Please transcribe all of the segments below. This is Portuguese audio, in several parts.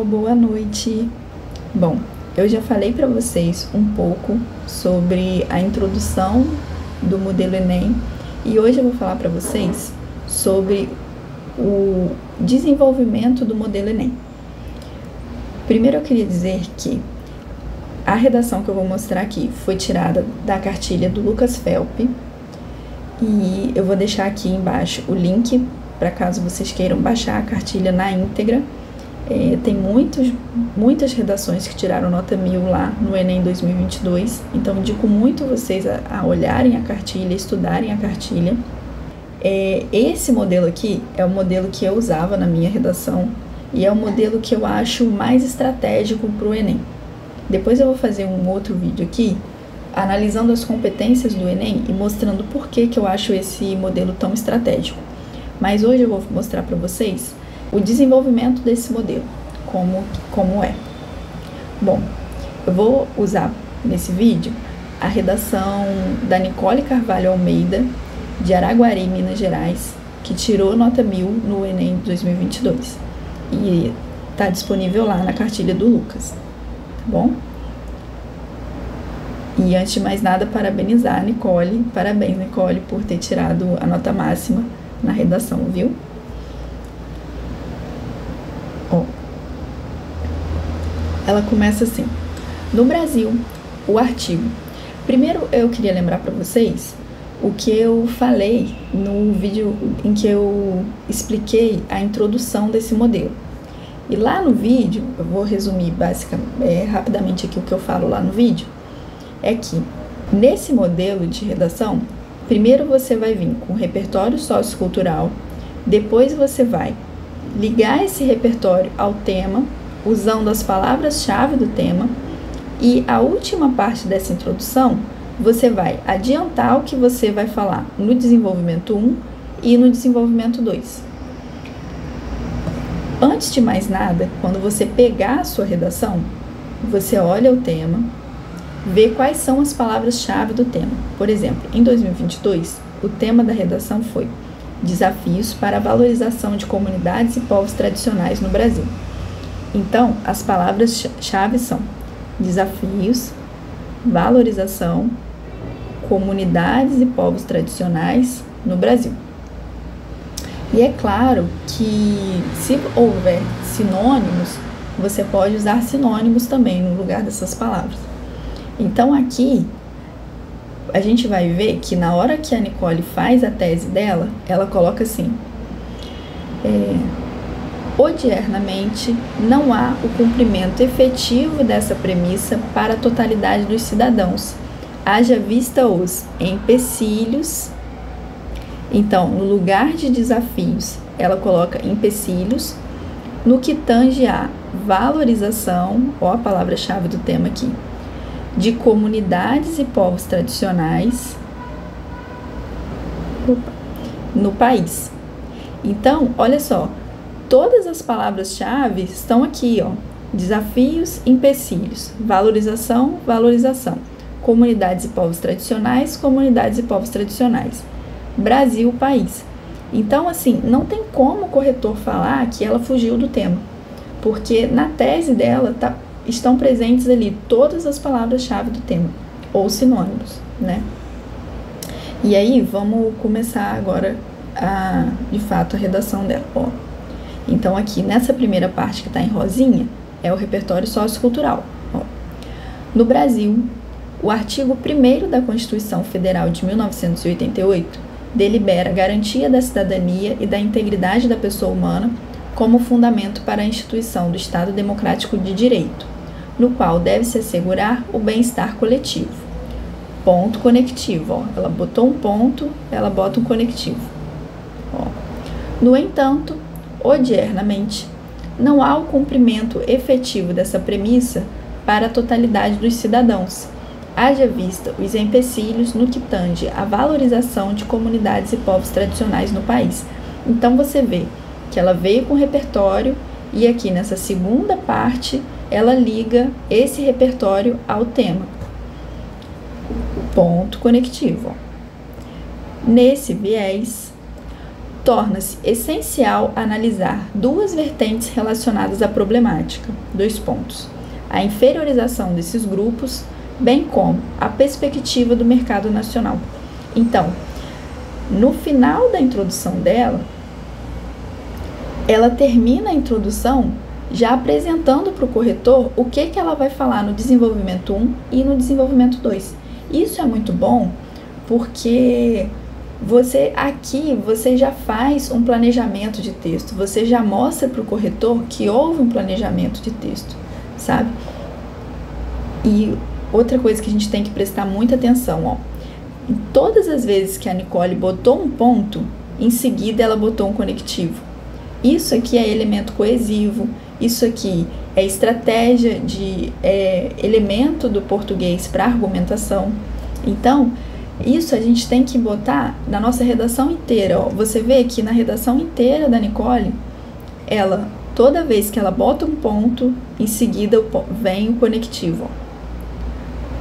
pessoal, boa noite. Bom, eu já falei para vocês um pouco sobre a introdução do modelo Enem e hoje eu vou falar para vocês sobre o desenvolvimento do modelo Enem. Primeiro eu queria dizer que a redação que eu vou mostrar aqui foi tirada da cartilha do Lucas Felp e eu vou deixar aqui embaixo o link para caso vocês queiram baixar a cartilha na íntegra. Tem muitas redações que tiraram nota 1000 lá no Enem 2022, então indico muito vocês a olharem a cartilha, estudarem a cartilha. Esse modelo aqui é o modelo que eu usava na minha redação e é o modelo que eu acho mais estratégico para o Enem. Depois eu vou fazer um outro vídeo aqui analisando as competências do Enem e mostrando por que eu acho esse modelo tão estratégico. Mas hoje eu vou mostrar para vocês o desenvolvimento desse modelo, como é. Bom, eu vou usar nesse vídeo a redação da Nicole Carvalho Almeida, de Araguari, Minas Gerais, que tirou nota 1000 no Enem 2022. E está disponível lá na cartilha do Lucas, tá bom? E antes de mais nada, parabenizar a Nicole. Parabéns, Nicole, por ter tirado a nota máxima na redação, viu? Ela começa assim: no Brasil, o artigo. Primeiro eu queria lembrar para vocês o que eu falei no vídeo em que eu expliquei a introdução desse modelo. E lá no vídeo, eu vou resumir rapidamente aqui o que eu falo lá no vídeo, é que nesse modelo de redação, primeiro você vai vir com o repertório sociocultural, depois você vai ligar esse repertório ao tema, usando as palavras-chave do tema, e a última parte dessa introdução, você vai adiantar o que você vai falar no desenvolvimento 1 e no desenvolvimento 2. Antes de mais nada, quando você pegar a sua redação, você olha o tema, vê quais são as palavras-chave do tema. Por exemplo, em 2022, o tema da redação foi Desafios para a valorização de comunidades e povos tradicionais no Brasil. Então, as palavras-chave são desafios, valorização, comunidades e povos tradicionais no Brasil. E é claro que se houver sinônimos, você pode usar sinônimos também no lugar dessas palavras. Então aqui a gente vai ver que na hora que a Nicole faz a tese dela, ela coloca assim: odiernamente, não há o cumprimento efetivo dessa premissa para a totalidade dos cidadãos, haja vista os empecilhos. Então, no lugar de desafios, ela coloca empecilhos, no que tange a valorização, ó a palavra-chave do tema aqui, de comunidades e povos tradicionais no país. Então, olha só, todas as palavras-chave estão aqui, ó: desafios, empecilhos, valorização, valorização, comunidades e povos tradicionais, comunidades e povos tradicionais, Brasil, país. Então, assim, não tem como o corretor falar que ela fugiu do tema, porque na tese dela estão presentes ali todas as palavras-chave do tema, ou sinônimos, né? E aí, vamos começar agora, de fato, a redação dela. Ó, então, aqui, nessa primeira parte que está em rosinha, é o repertório sociocultural. Ó. No Brasil, o artigo 1º da Constituição Federal de 1988 delibera a garantia da cidadania e da integridade da pessoa humana como fundamento para a instituição do Estado Democrático de Direito, no qual deve-se assegurar o bem-estar coletivo. Ponto conectivo, ó. Ela botou um ponto, ela bota um conectivo. Ó. No entanto, odiernamente, não há o cumprimento efetivo dessa premissa para a totalidade dos cidadãos, haja vista os empecilhos no que tange à valorização de comunidades e povos tradicionais no país. Então você vê que ela veio com repertório e aqui nessa segunda parte ela liga esse repertório ao tema. Ponto conectivo. Nesse viés, torna-se essencial analisar duas vertentes relacionadas à problemática. A inferiorização desses grupos, bem como a perspectiva do mercado nacional. Então, no final da introdução dela, ela termina a introdução já apresentando para o corretor o que ela vai falar no desenvolvimento 1 e no desenvolvimento 2. Isso é muito bom porque você já faz um planejamento de texto, você já mostra para o corretor que houve um planejamento de texto, sabe? E outra coisa que a gente tem que prestar muita atenção, ó, em todas as vezes que a Nicole botou um ponto, em seguida ela botou um conectivo. Isso aqui é elemento coesivo, isso aqui é estratégia elemento do português para argumentação. Então, isso a gente tem que botar na nossa redação inteira. Ó. Você vê que na redação inteira da Nicole, ela, toda vez que ela bota um ponto, em seguida vem o conectivo. Ó.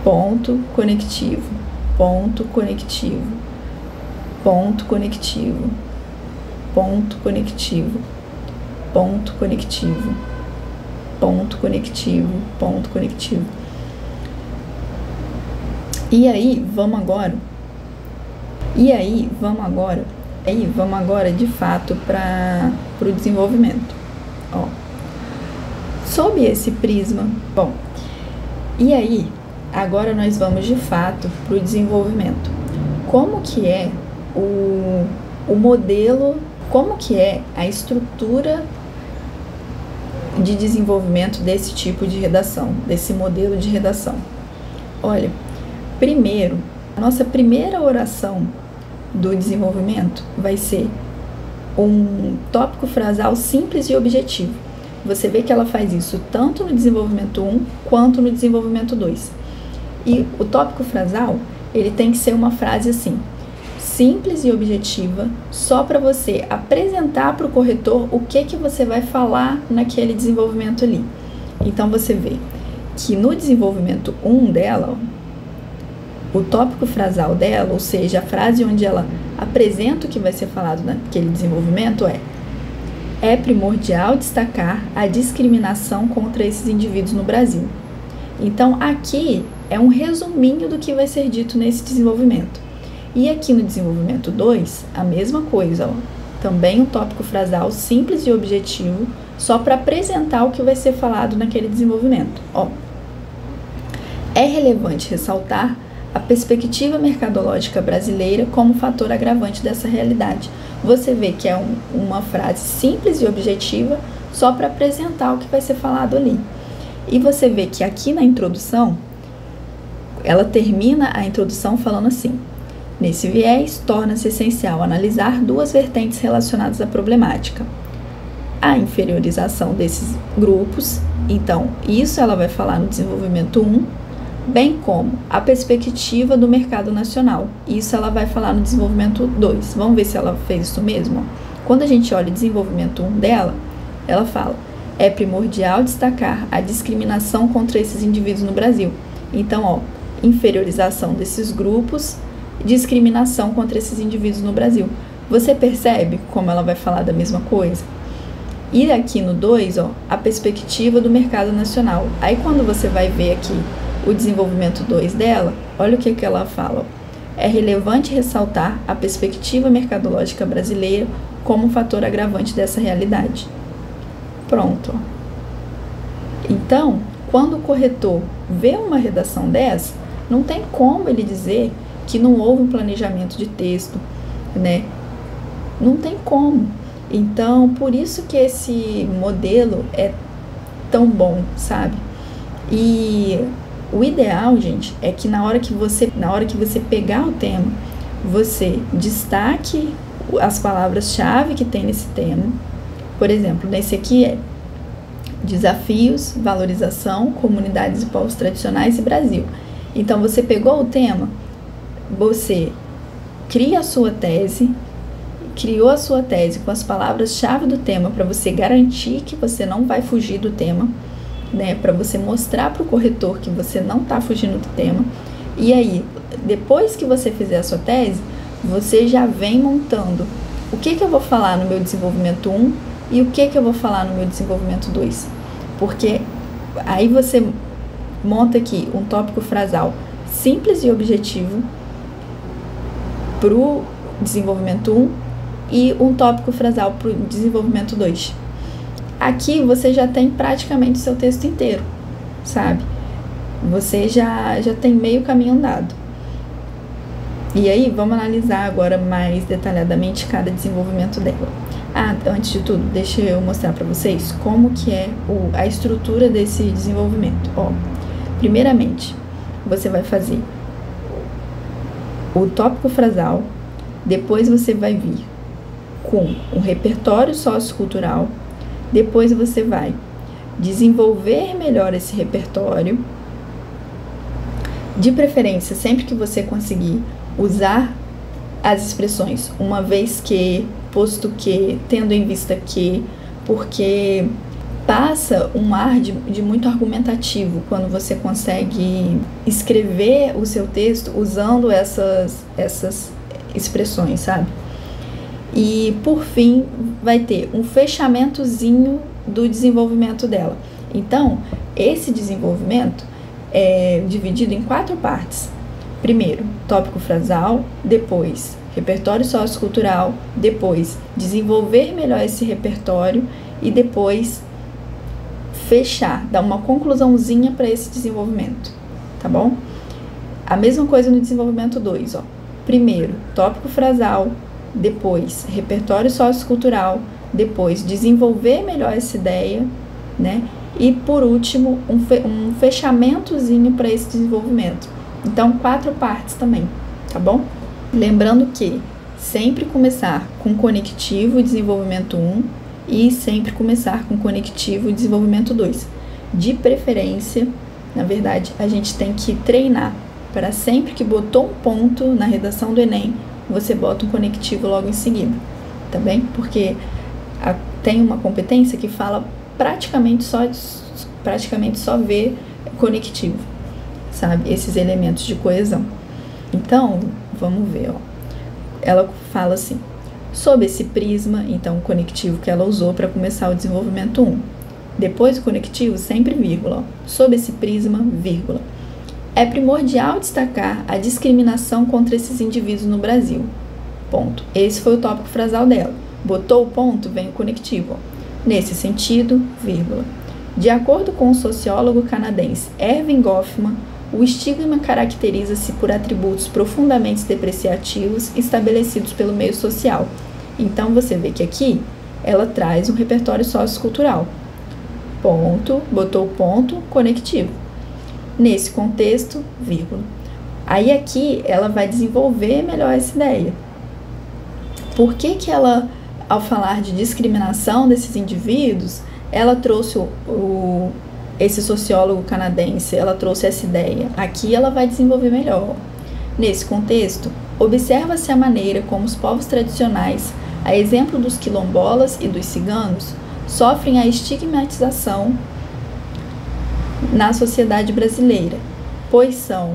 Ponto conectivo, ponto conectivo, ponto conectivo, ponto conectivo, ponto conectivo, ponto conectivo, ponto conectivo. E aí, vamos agora de fato para o desenvolvimento. Ó, sob esse prisma, bom, e aí, agora nós vamos de fato para o desenvolvimento. Como que é o modelo, como que é a estrutura de desenvolvimento desse tipo de redação, desse modelo de redação? Olha, primeiro, a nossa primeira oração do desenvolvimento vai ser um tópico frasal simples e objetivo. Você vê que ela faz isso tanto no desenvolvimento 1 quanto no desenvolvimento 2. E o tópico frasal, ele tem que ser uma frase assim, simples e objetiva, só para você apresentar para o corretor o que você vai falar naquele desenvolvimento ali. Então, você vê que no desenvolvimento 1 dela, o tópico frasal dela, ou seja, a frase onde ela apresenta o que vai ser falado naquele desenvolvimento é primordial destacar a discriminação contra esses indivíduos no Brasil. Então, aqui é um resuminho do que vai ser dito nesse desenvolvimento. E aqui no desenvolvimento 2, a mesma coisa, ó. Também um tópico frasal simples e objetivo, só para apresentar o que vai ser falado naquele desenvolvimento. Ó. É relevante ressaltar a perspectiva mercadológica brasileira como fator agravante dessa realidade. Você vê que é uma frase simples e objetiva, só para apresentar o que vai ser falado ali. E você vê que aqui na introdução, ela termina a introdução falando assim: nesse viés, torna-se essencial analisar duas vertentes relacionadas à problemática. A inferiorização desses grupos, então, isso ela vai falar no desenvolvimento 1, bem como a perspectiva do mercado nacional. Isso ela vai falar no desenvolvimento 2. Vamos ver se ela fez isso mesmo? Quando a gente olha o desenvolvimento 1 dela, ela fala: é primordial destacar a discriminação contra esses indivíduos no Brasil. Então, ó, inferiorização desses grupos, discriminação contra esses indivíduos no Brasil. Você percebe como ela vai falar da mesma coisa? E aqui no 2, ó, a perspectiva do mercado nacional. Aí quando você vai ver aqui o desenvolvimento 2 dela, olha o que ela fala. Ó. É relevante ressaltar a perspectiva mercadológica brasileira como um fator agravante dessa realidade. Pronto. Então, quando o corretor vê uma redação dessa, não tem como ele dizer que não houve um planejamento de texto, né? Não tem como. Então, por isso que esse modelo é tão bom, sabe? E o ideal, gente, é que na hora que você pegar o tema, você destaque as palavras-chave que tem nesse tema. Por exemplo, nesse aqui é desafios, valorização, comunidades e povos tradicionais e Brasil. Então, você pegou o tema, você cria a sua tese, criou a sua tese com as palavras-chave do tema para você garantir que você não vai fugir do tema, né? Para você mostrar para o corretor que você não está fugindo do tema. E aí, depois que você fizer a sua tese, você já vem montando o que eu vou falar no meu desenvolvimento 1 e o que eu vou falar no meu desenvolvimento 2. Porque aí você monta aqui um tópico frasal simples e objetivo para o desenvolvimento 1 e um tópico frasal para o desenvolvimento 2. Aqui você já tem praticamente o seu texto inteiro, sabe? Você já tem meio caminho andado. E aí, vamos analisar agora mais detalhadamente cada desenvolvimento dela. Antes de tudo, deixa eu mostrar para vocês como que é a estrutura desse desenvolvimento. Primeiramente, você vai fazer o tópico frasal, depois você vai vir com um repertório sociocultural, depois você vai desenvolver melhor esse repertório, de preferência, sempre que você conseguir usar as expressões uma vez que, posto que, tendo em vista que, porque passa um ar de muito argumentativo quando você consegue escrever o seu texto usando essas expressões, sabe? E, por fim, vai ter um fechamentozinho do desenvolvimento dela. Então, esse desenvolvimento é dividido em 4 partes. Primeiro, tópico frasal, depois, repertório sociocultural, depois, desenvolver melhor esse repertório e depois, fechar, dar uma conclusãozinha para esse desenvolvimento, tá bom? A mesma coisa no desenvolvimento 2, Primeiro, tópico frasal, depois, repertório sociocultural, depois, desenvolver melhor essa ideia, né? E, por último, um fechamentozinho para esse desenvolvimento. Então, 4 partes também, tá bom? Lembrando que sempre começar com conectivo e desenvolvimento 1 e sempre começar com conectivo e desenvolvimento 2. De preferência, na verdade, a gente tem que treinar para sempre que botou um ponto na redação do Enem, você bota um conectivo logo em seguida, tá bem? Porque tem uma competência que fala praticamente só ver conectivo, sabe? Esses elementos de coesão. Então, vamos ver, Ela fala assim, sob esse prisma, então o conectivo que ela usou para começar o desenvolvimento 1. Depois do conectivo, sempre vírgula, sob esse prisma, vírgula. É primordial destacar a discriminação contra esses indivíduos no Brasil. Ponto. Esse foi o tópico frasal dela. Botou o ponto, vem o conectivo. Nesse sentido, vírgula. De acordo com o sociólogo canadense Erving Goffman, o estigma caracteriza-se por atributos profundamente depreciativos estabelecidos pelo meio social. Então, você vê que aqui ela traz um repertório sociocultural. Ponto, botou o ponto, conectivo. Nesse contexto, vírgula. Aí aqui ela vai desenvolver melhor essa ideia. Por que ela, ao falar de discriminação desses indivíduos, ela trouxe esse sociólogo canadense, ela trouxe essa ideia? Aqui ela vai desenvolver melhor. Nesse contexto, observa-se a maneira como os povos tradicionais, a exemplo dos quilombolas e dos ciganos, sofrem a estigmatização na sociedade brasileira, pois são,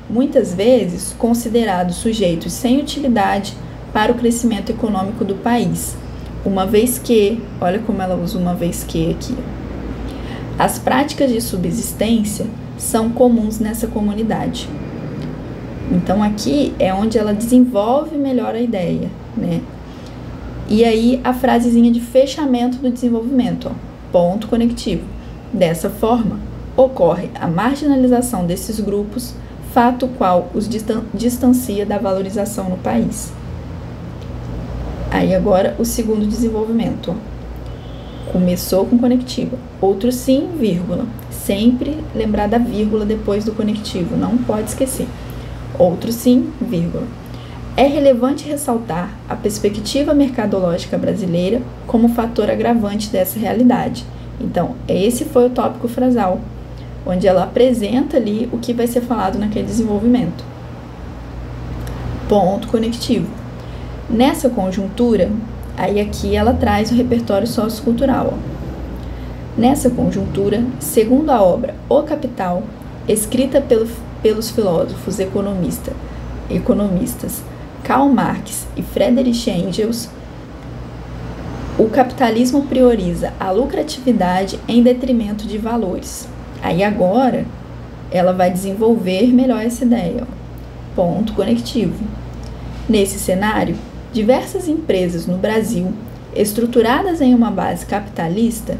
muitas vezes, considerados sujeitos sem utilidade para o crescimento econômico do país, uma vez que, olha como ela usa uma vez que aqui, as práticas de subsistência são comuns nessa comunidade. Então aqui é onde ela desenvolve melhor a ideia, né? E aí a frasezinha de fechamento do desenvolvimento, ponto conectivo. Dessa forma, ocorre a marginalização desses grupos, fato qual os distancia da valorização no país. Aí agora o segundo desenvolvimento, começou com conectivo. Outro sim, vírgula. Sempre lembrar da vírgula depois do conectivo, não pode esquecer. Outro sim, vírgula. É relevante ressaltar a perspectiva mercadológica brasileira como fator agravante dessa realidade. Então, esse foi o tópico frasal, onde ela apresenta ali o que vai ser falado naquele desenvolvimento. Ponto conectivo. Nessa conjuntura, aí aqui ela traz o repertório sociocultural. Nessa conjuntura, segundo a obra O Capital, escrita pelos filósofos economistas Karl Marx e Friedrich Engels, O capitalismo prioriza a lucratividade em detrimento de valores. Aí agora ela vai desenvolver melhor essa ideia. Ponto conectivo. Nesse cenário, diversas empresas no Brasil, estruturadas em uma base capitalista,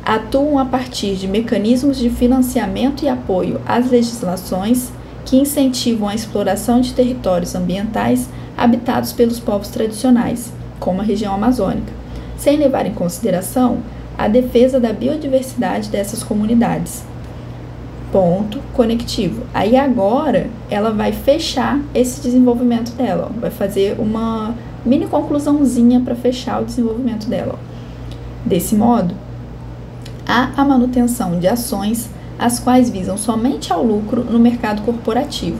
atuam a partir de mecanismos de financiamento e apoio às legislações que incentivam a exploração de territórios ambientais habitados pelos povos tradicionais, como a região amazônica, sem levar em consideração a defesa da biodiversidade dessas comunidades. Ponto conectivo. Aí agora ela vai fechar esse desenvolvimento dela, vai fazer uma mini conclusãozinha para fechar o desenvolvimento dela. Desse modo, há a manutenção de ações as quais visam somente ao lucro no mercado corporativo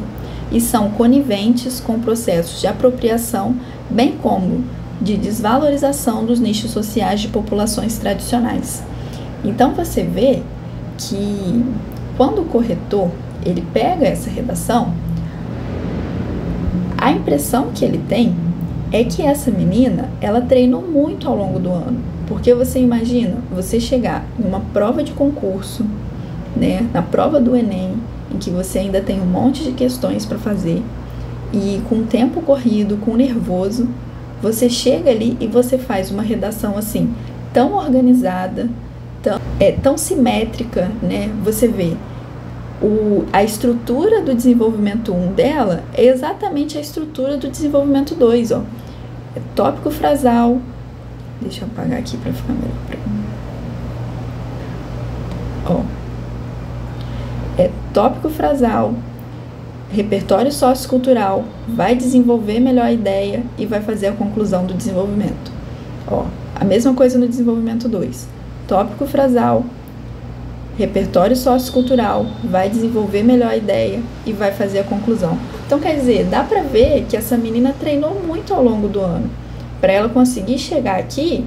e são coniventes com processos de apropriação, bem como de desvalorização dos nichos sociais de populações tradicionais. Então você vê que quando o corretor ele pega essa redação, a impressão que ele tem é que essa menina ela treinou muito ao longo do ano, porque você imagina você chegar em uma prova de concurso, né, na prova do Enem, em que você ainda tem um monte de questões para fazer e com o tempo corrido, com nervoso, você chega ali e você faz uma redação assim tão organizada, tão simétrica, né? Você vê a estrutura do desenvolvimento 1 dela é exatamente a estrutura do desenvolvimento 2, ó. É tópico frasal. Deixa eu apagar aqui para ficar melhor para mim. Ó. É tópico frasal, repertório sociocultural, vai desenvolver melhor a ideia e vai fazer a conclusão do desenvolvimento. Ó, a mesma coisa no desenvolvimento 2. Tópico frasal, repertório sociocultural, vai desenvolver melhor a ideia e vai fazer a conclusão. Então, quer dizer, dá pra ver que essa menina treinou muito ao longo do ano para ela conseguir chegar aqui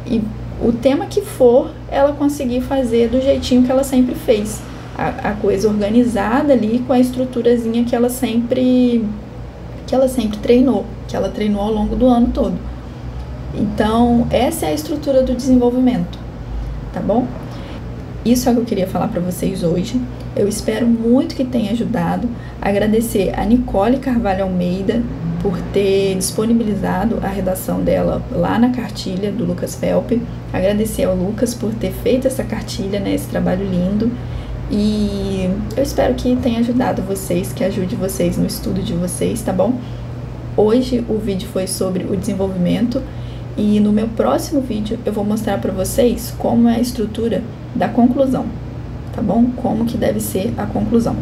e o tema que for, ela conseguir fazer do jeitinho que ela sempre fez. A coisa organizada ali com a estruturazinha que ela sempre treinou, que ela treinou ao longo do ano todo. Então, essa é a estrutura do desenvolvimento, tá bom? Isso é o que eu queria falar para vocês hoje. Eu espero muito que tenha ajudado. Agradecer a Nicole Carvalho Almeida por ter disponibilizado a redação dela lá na cartilha do Lucas Felpe. Agradecer ao Lucas por ter feito essa cartilha, né, esse trabalho lindo. E eu espero que tenha ajudado vocês, que ajude vocês no estudo de vocês, tá bom? Hoje o vídeo foi sobre o desenvolvimento e no meu próximo vídeo eu vou mostrar para vocês como é a estrutura da conclusão, tá bom? Como que deve ser a conclusão.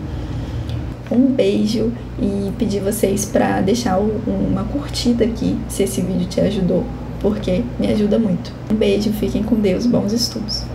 Um beijo e pedir vocês para deixar uma curtida aqui se esse vídeo te ajudou, porque me ajuda muito. Um beijo, fiquem com Deus, bons estudos!